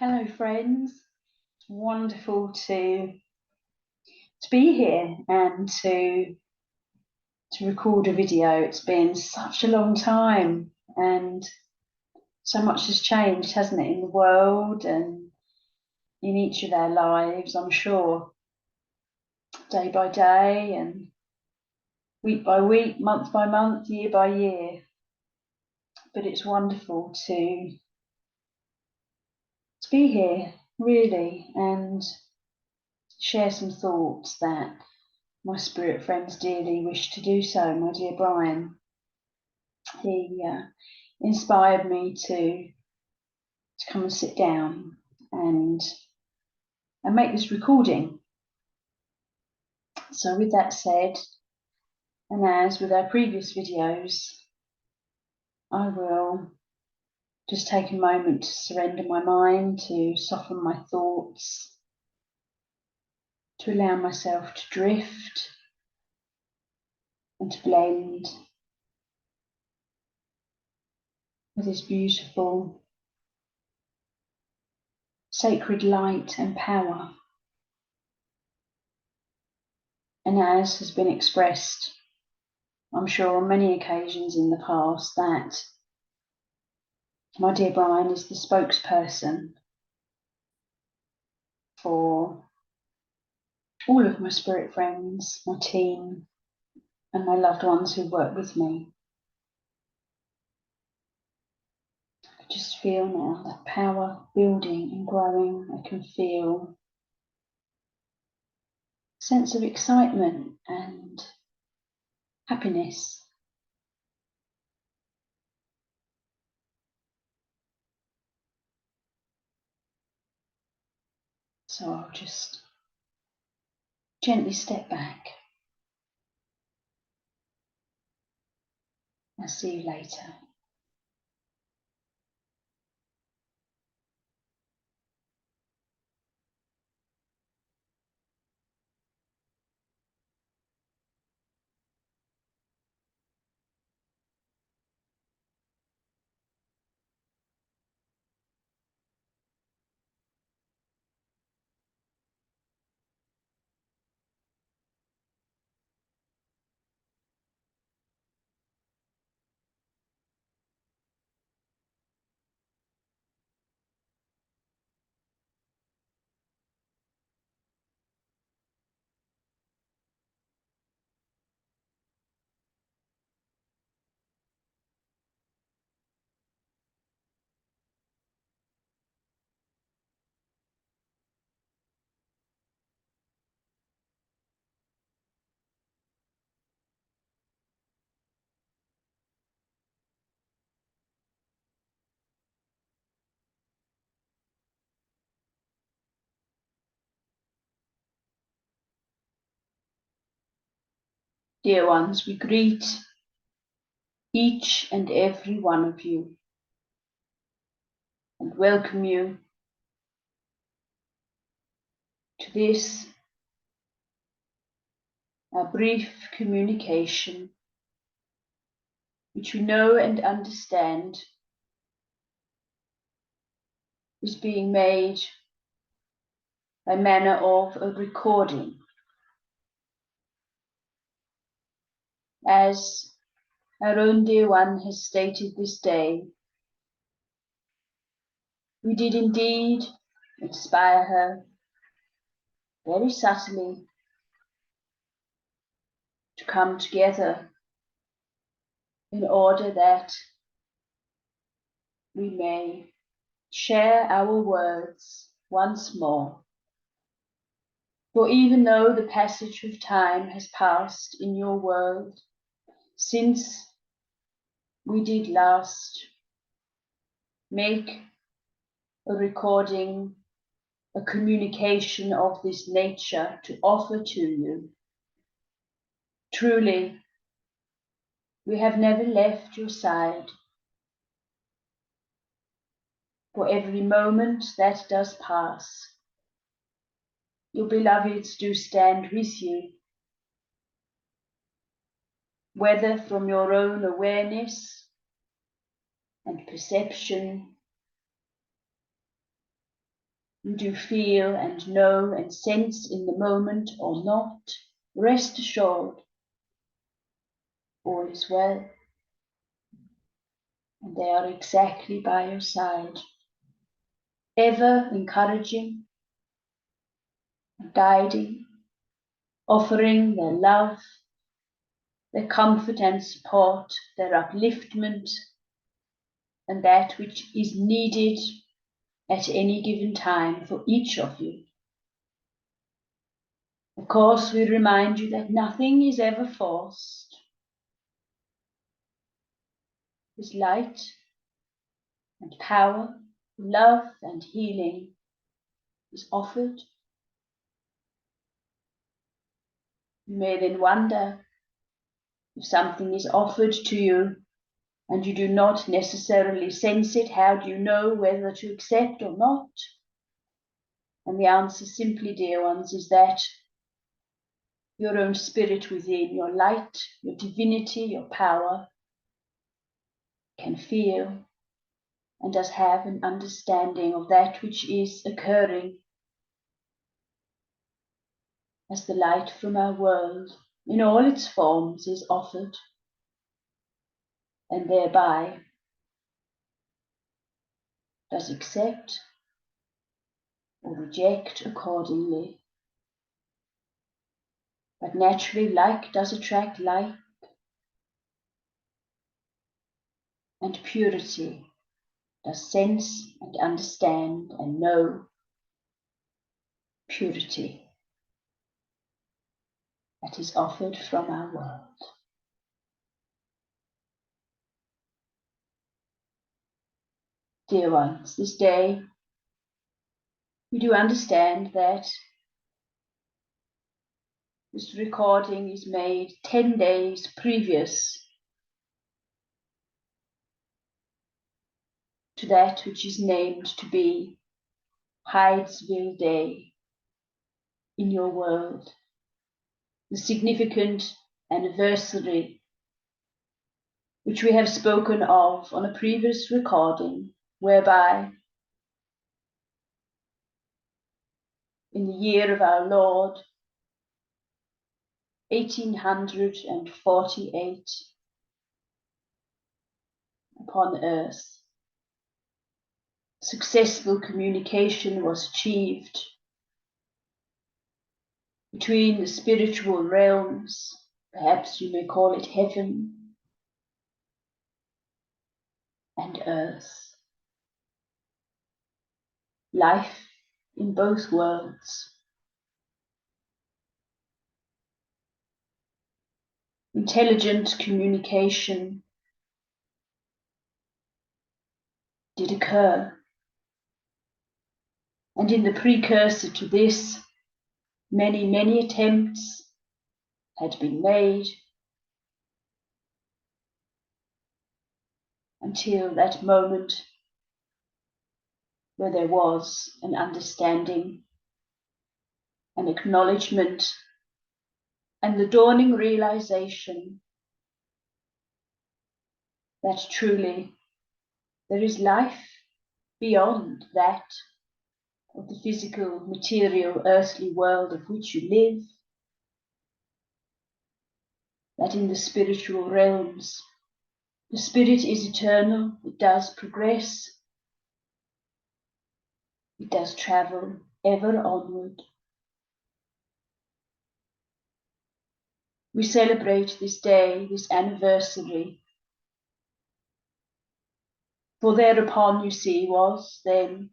Hello friends, it's wonderful to be here and to record a video. It's been such a long time and so much has changed, hasn't it, in the world and in each of our lives, I'm sure, day by day and week by week, month by month, year by year. But it's wonderful to be here, really, and share some thoughts that my spirit friends dearly wish to do so. My dear Brian, he inspired me to come and sit down and make this recording. So with that said, and as with our previous videos, I will just take a moment to surrender my mind, to soften my thoughts, to allow myself to drift and to blend with this beautiful sacred light and power. And as has been expressed, I'm sure on many occasions in the past, that my dear Brian is the spokesperson for all of my spirit friends, my team, and my loved ones who work with me. I just feel now that power building and growing. I can feel a sense of excitement and happiness. So I'll just gently step back. I'll see you later. Dear ones, we greet each and every one of you and welcome you to this, a brief communication, which we know and understand is being made by manner of a recording. As our own dear one has stated this day, we did indeed inspire her very subtly to come together in order that we may share our words once more. For even though the passage of time has passed in your world since we did last make a recording, a communication of this nature to offer to you, truly, we have never left your side. For every moment that does pass, your beloveds do stand with you, whether from your own awareness and perception, you do feel and know and sense in the moment or not, rest assured, all is well. And they are exactly by your side, ever encouraging, guiding, offering their love, their comfort and support, their upliftment, and that which is needed at any given time for each of you. Of course, we remind you that nothing is ever forced. This light and power, love and healing is offered. You may then wonder if something is offered to you and you do not necessarily sense it, how do you know whether to accept or not? And the answer simply, dear ones, is that your own spirit within, your light, your divinity, your power, can feel and does have an understanding of that which is occurring as the light from our world in all its forms is offered, and thereby does accept or reject accordingly. But naturally, like does attract like, and purity does sense and understand and know purity that is offered from our world. Dear ones, this day we do understand that this recording is made 10 days previous to that which is named to be Hydesville Day in your world, the significant anniversary which we have spoken of on a previous recording, whereby in the year of our Lord 1848 upon earth, successful communication was achieved between the spiritual realms, perhaps you may call it heaven, and earth. Life in both worlds. Intelligent communication did occur. And in the precursor to this, many, many attempts had been made until that moment where there was an understanding, an acknowledgement, and the dawning realization that truly there is life beyond that of the physical, material, earthly world of which you live, that in the spiritual realms, the spirit is eternal, it does progress, it does travel ever onward. We celebrate this day, this anniversary, for thereupon, you see, was then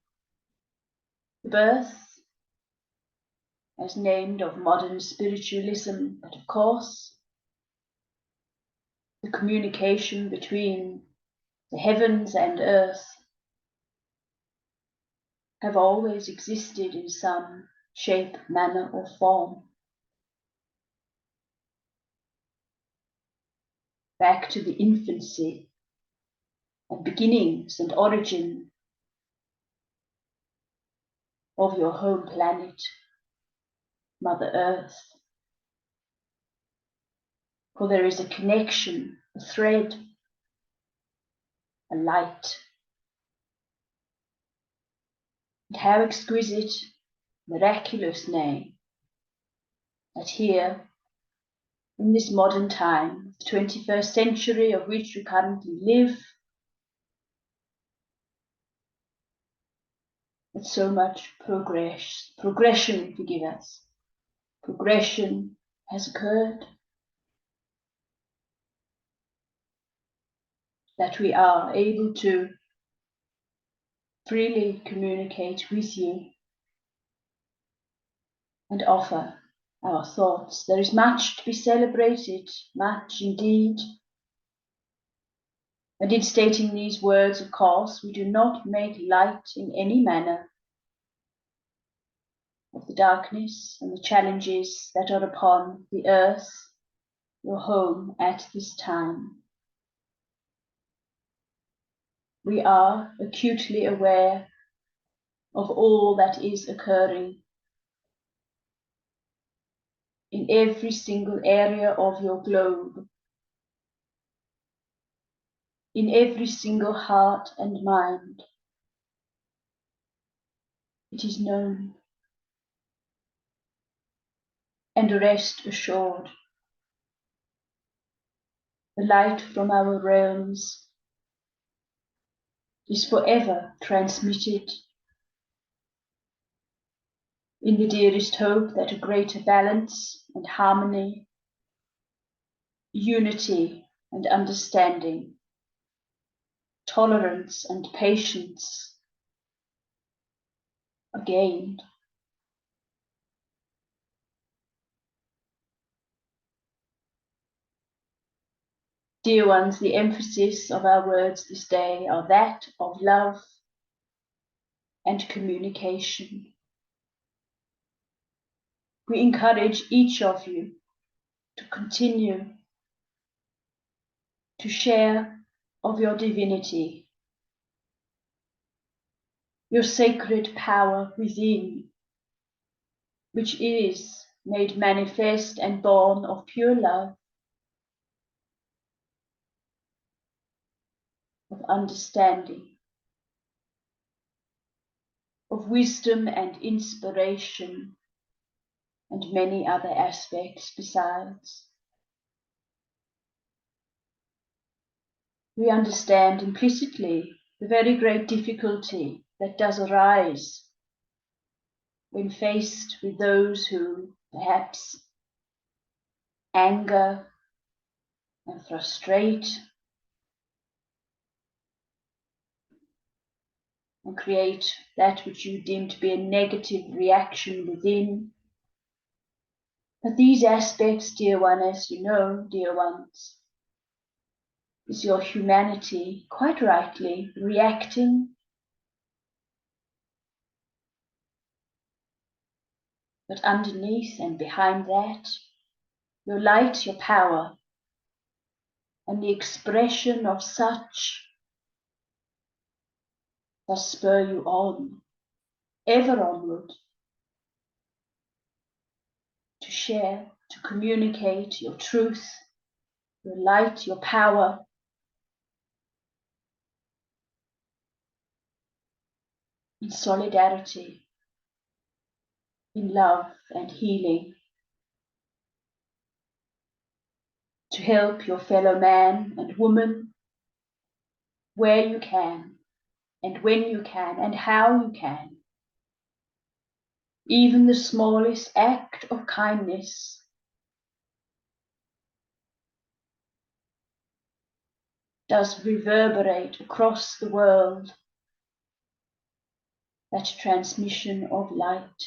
the birth, as named, of modern spiritualism, but of course, the communication between the heavens and earth have always existed in some shape, manner, or form. Back to the infancy and beginnings and origin of your home planet, Mother Earth. For there is a connection, a thread, a light. And how exquisite, miraculous name, that here, in this modern time, the 21st century of which we currently live, that so much progression, forgive us, progression has occurred, that we are able to freely communicate with you and offer our thoughts. There is much to be celebrated, much indeed. And in stating these words, of course, we do not make light in any manner of the darkness and the challenges that are upon the earth, your home at this time. We are acutely aware of all that is occurring in every single area of your globe, in every single heart and mind. It is known. And rest assured, the light from our realms is forever transmitted in the dearest hope that a greater balance and harmony, unity and understanding, tolerance and patience are gained. Dear ones, the emphasis of our words this day are that of love and communication. We encourage each of you to continue to share of your divinity, your sacred power within, which is made manifest and born of pure love, of understanding, of wisdom and inspiration, and many other aspects besides. We understand implicitly the very great difficulty that does arise when faced with those who perhaps anger and frustrate and create that which you deem to be a negative reaction within. But these aspects, dear one, as you know, dear ones, is your humanity quite rightly reacting, but underneath and behind that, your light, your power, and the expression of such that spur you on, ever onward, to share, to communicate your truth, your light, your power, in solidarity, in love and healing, to help your fellow man and woman where you can, and when you can, and how you can. Even the smallest act of kindness does reverberate across the world that transmission of light.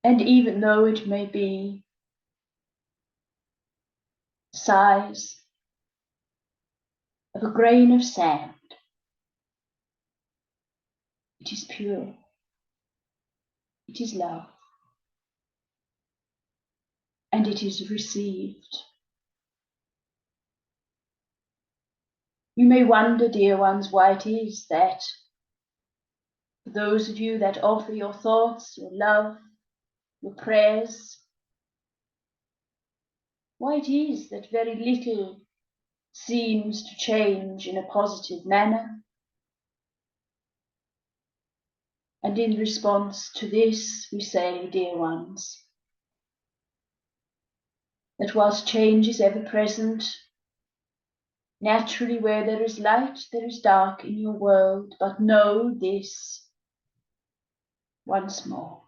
And even though it may be the size of a grain of sand, it is pure, it is love, and it is received. You may wonder, dear ones, why it is that for those of you that offer your thoughts, your love, your prayers, why it is that very little seems to change in a positive manner. And in response to this, we say, dear ones, that whilst change is ever present, naturally where there is light, there is dark in your world, but know this once more,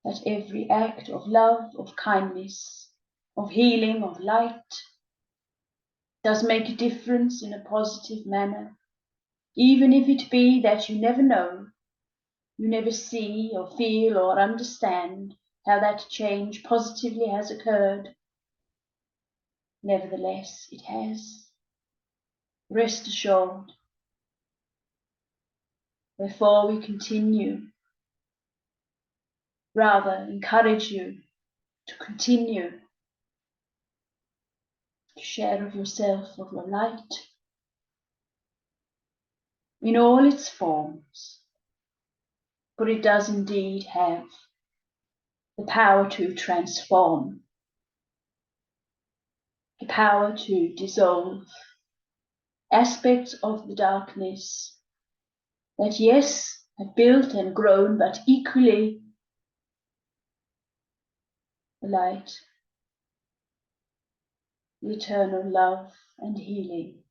that every act of love, of kindness, of healing, of light, does make a difference in a positive manner, even if it be that you never know, you never see or feel or understand how that change positively has occurred. Nevertheless, it has. Rest assured. Therefore, we encourage you to continue to share of yourself, of your light, in all its forms, for it does indeed have the power to transform, the power to dissolve aspects of the darkness that, yes, have built and grown, but equally the light, the eternal love and healing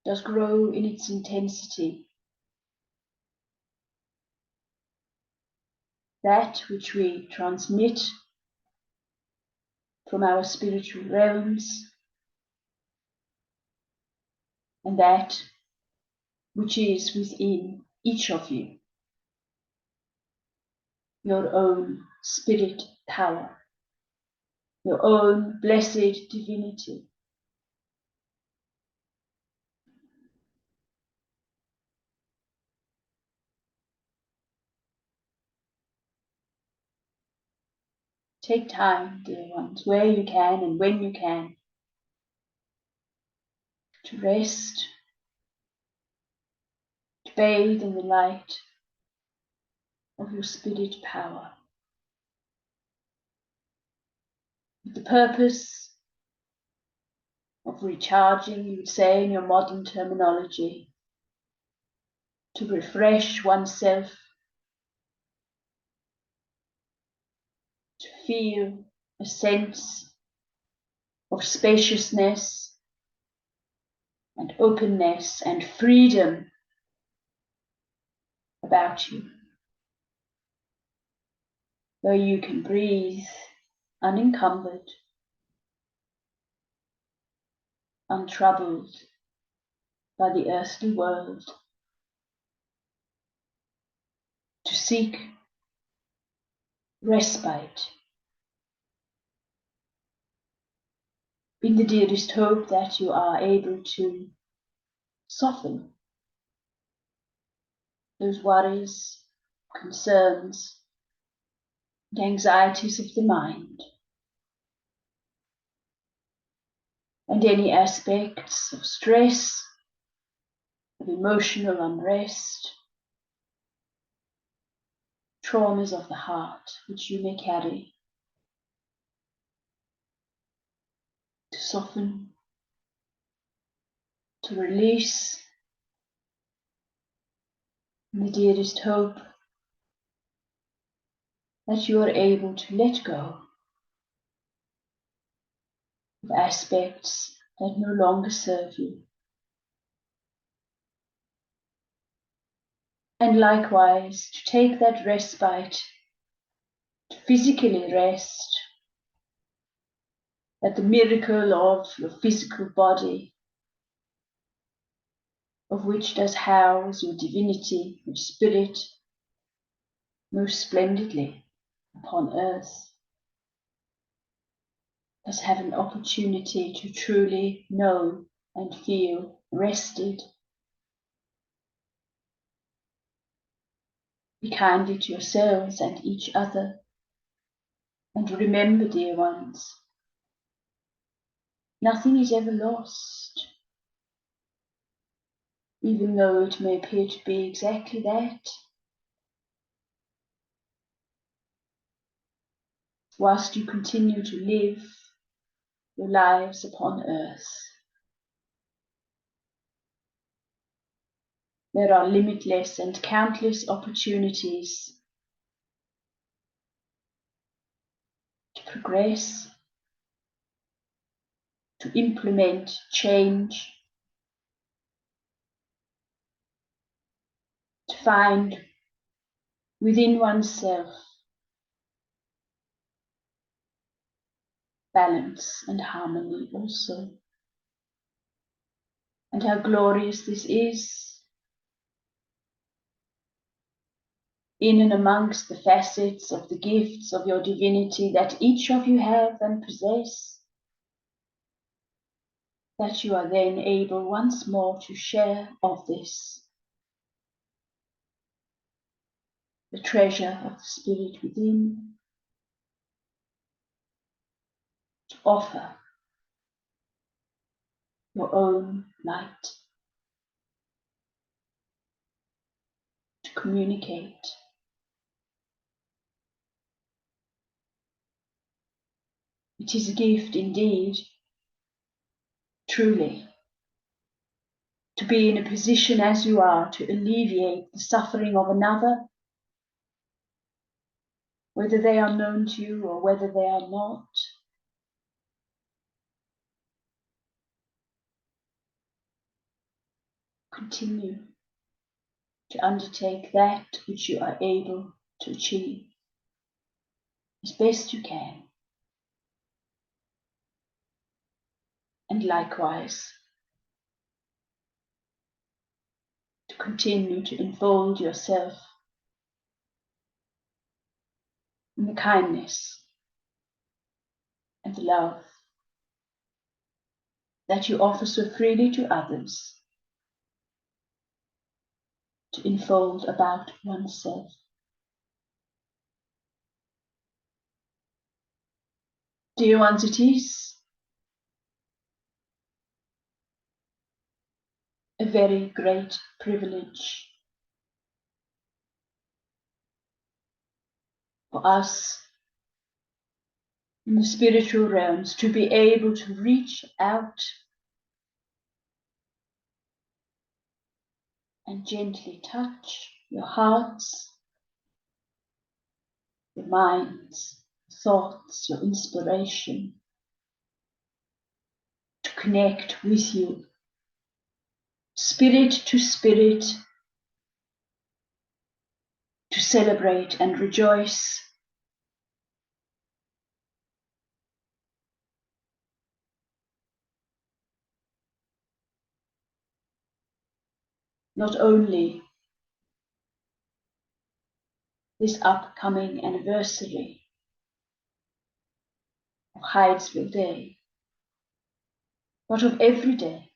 does grow in its intensity. That which we transmit from our spiritual realms, and that which is within each of you, your own spirit power, your own blessed divinity. Take time, dear ones, where you can and when you can, to rest, to bathe in the light of your spirit power, with the purpose of recharging, you would say in your modern terminology, to refresh oneself, to feel a sense of spaciousness and openness and freedom about you, where you can breathe unencumbered, untroubled by the earthly world, to seek respite in the dearest hope that you are able to soften those worries, concerns, and anxieties of the mind, and any aspects of stress, of emotional unrest, traumas of the heart which you may carry, to soften, to release, in the dearest hope that you are able to let go of aspects that no longer serve you. And likewise, to take that respite, to physically rest, that the miracle of your physical body, of which does house your divinity, your spirit, most splendidly upon earth, does have an opportunity to truly know and feel rested. Be kindly to yourselves and each other. And remember, dear ones, nothing is ever lost, even though it may appear to be exactly that. Whilst you continue to live your lives upon earth, there are limitless and countless opportunities to progress, to implement change, to find within oneself balance and harmony also. And how glorious this is, in and amongst the facets of the gifts of your divinity that each of you have and possess, that you are then able once more to share of this, the treasure of the Spirit within, to offer your own light, to communicate. It is a gift indeed, truly, to be in a position as you are to alleviate the suffering of another, whether they are known to you or whether they are not. Continue to undertake that which you are able to achieve as best you can. And likewise, to continue to enfold yourself in the kindness and the love that you offer so freely to others, to enfold about oneself. Dear ones, it is a very great privilege for us in the spiritual realms to be able to reach out and gently touch your hearts, your minds, thoughts, your inspiration, to connect with you, spirit to spirit, to celebrate and rejoice. Not only this upcoming anniversary of Hydesville Day, but of every day.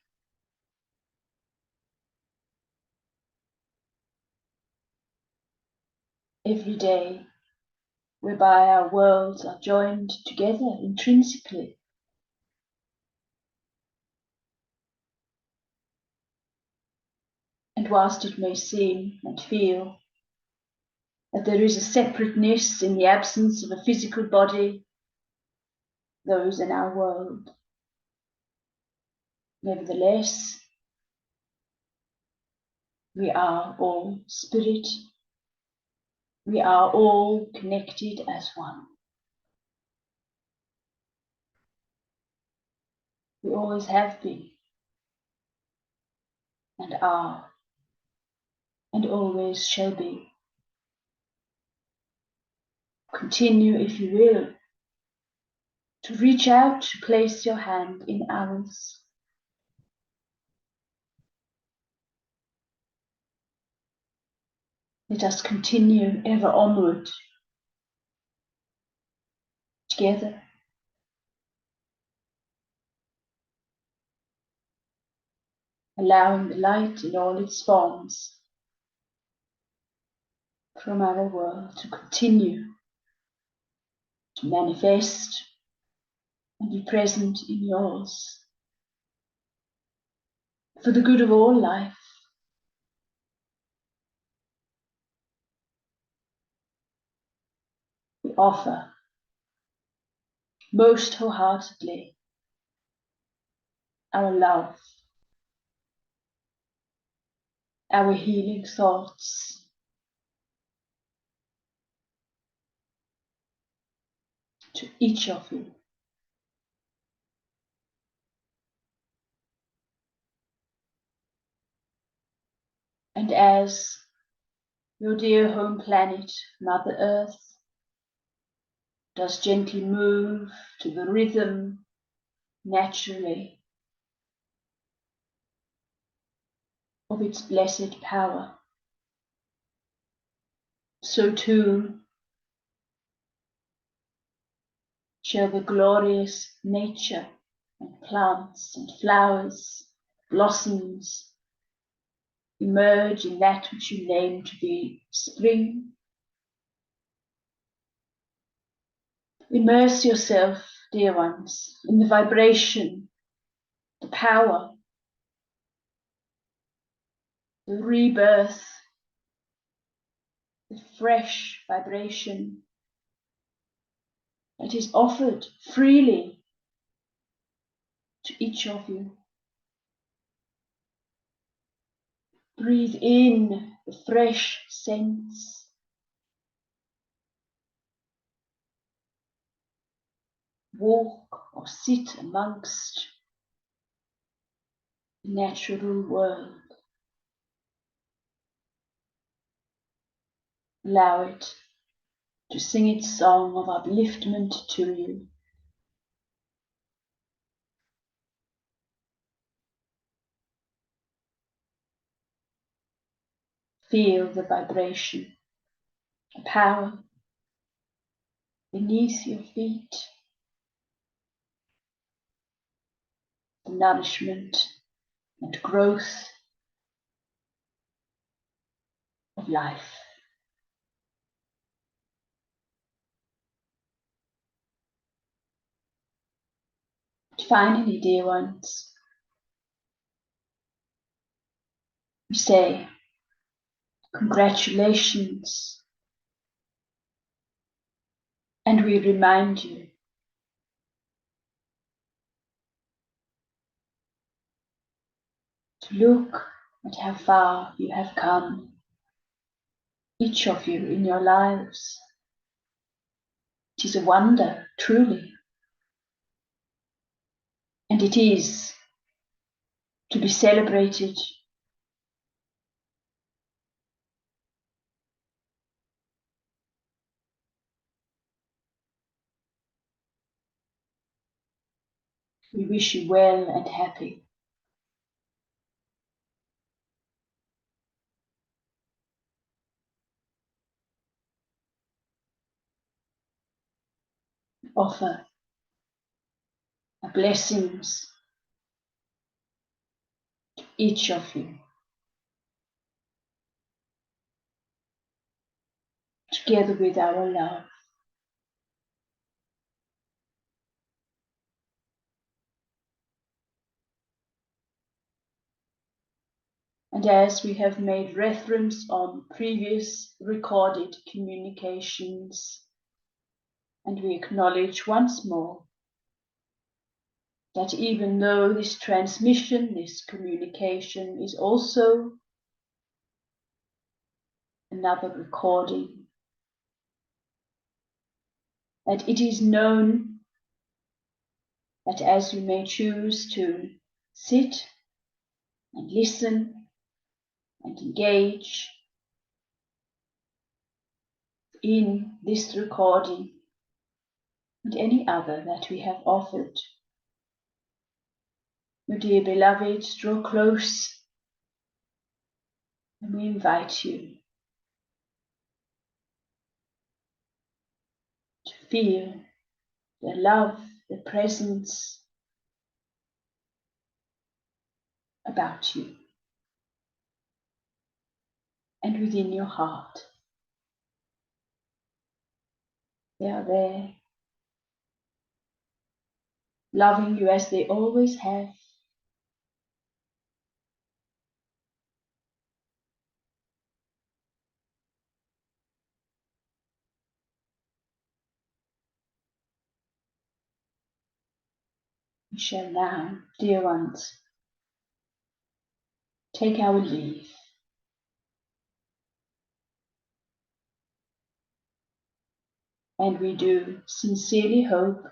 Every day whereby our worlds are joined together intrinsically. And whilst it may seem and feel that there is a separateness in the absence of a physical body, those in our world, nevertheless, we are all spirit. We are all connected as one. We always have been, and are, and always shall be. Continue, if you will, to reach out, to place your hand in ours. Let us continue ever onward, together. Allowing the light in all its forms from our world to continue to manifest and be present in yours for the good of all life. We offer most wholeheartedly our love, our healing thoughts to each of you. And as your dear home planet, Mother Earth, does gently move to the rhythm naturally of its blessed power, so too shall the glorious nature and plants and flowers, blossoms, emerge in that which you name to be spring. Immerse yourself, dear ones, in the vibration, the power, the rebirth, the fresh vibration that is offered freely to each of you. Breathe in the fresh scents. Walk or sit amongst the natural world. Allow it to sing its song of upliftment to you. Feel the vibration, the power beneath your feet, the nourishment and growth of life. Finally, dear ones, we say congratulations, and we remind you to look at how far you have come, each of you in your lives. It is a wonder, truly, and it is to be celebrated. We wish you well and happy. Offer our blessings to each of you, together with our love. And as we have made reference on previous recorded communications, and we acknowledge once more that even though this transmission, this communication is also another recording, that it is known that as you may choose to sit and listen and engage in this recording and any other that we have offered, my dear beloved, draw close, and we invite you to feel the love, the presence about you and within your heart. They are there, loving you as they always have. We shall now, dear ones, take our leave. And we do sincerely hope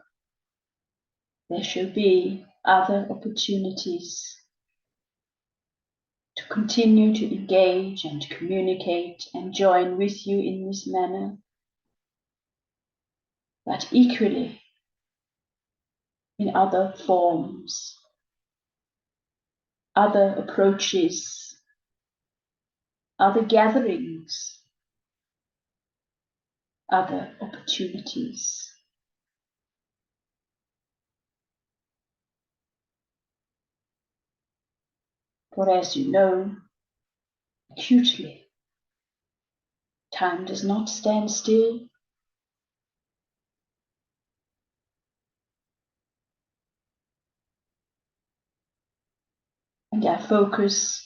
there shall be other opportunities to continue to engage and communicate and join with you in this manner. But equally in other forms, other approaches, other gatherings, other opportunities. For as you know, acutely, time does not stand still. And our focus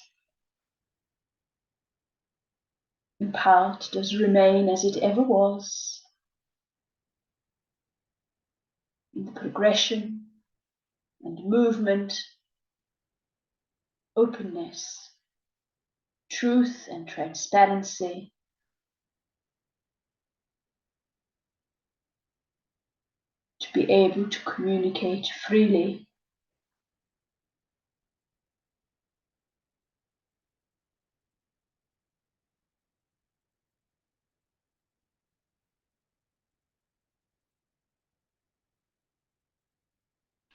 in part does remain as it ever was, in the progression and movement, openness, truth and transparency, to be able to communicate freely.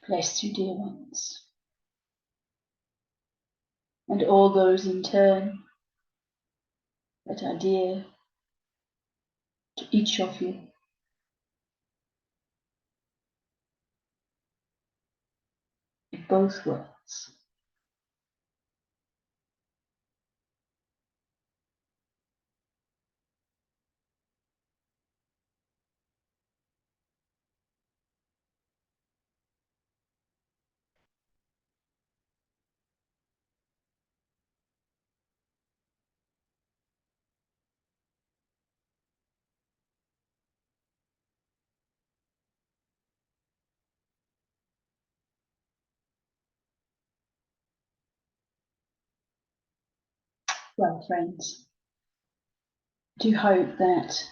Bless you, dear ones. And all those in turn that are dear to each of you. In both worlds. Well, friends, I do hope that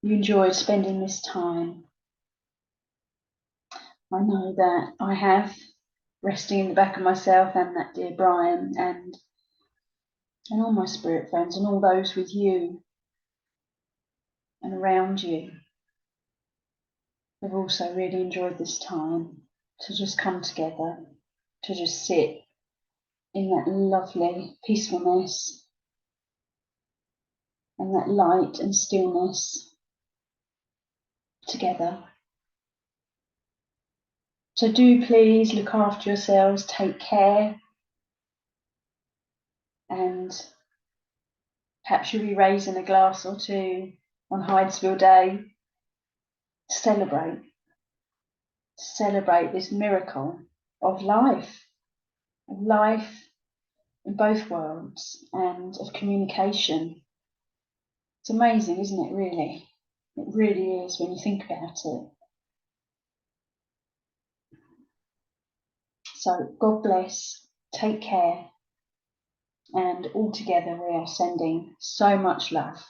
you enjoyed spending this time. I know that I have, resting in the back of myself and that dear Brian and all my spirit friends and all those with you and around you have also really enjoyed this time to just come together, to just sit in that lovely peacefulness and that light and stillness together. So do please look after yourselves, take care, and perhaps you'll be raising a glass or two on Hydesville Day to celebrate this miracle of life in both worlds and of communication. It's amazing, isn't it, really? It really is when you think about it. So God bless, take care, and all together we are sending so much love.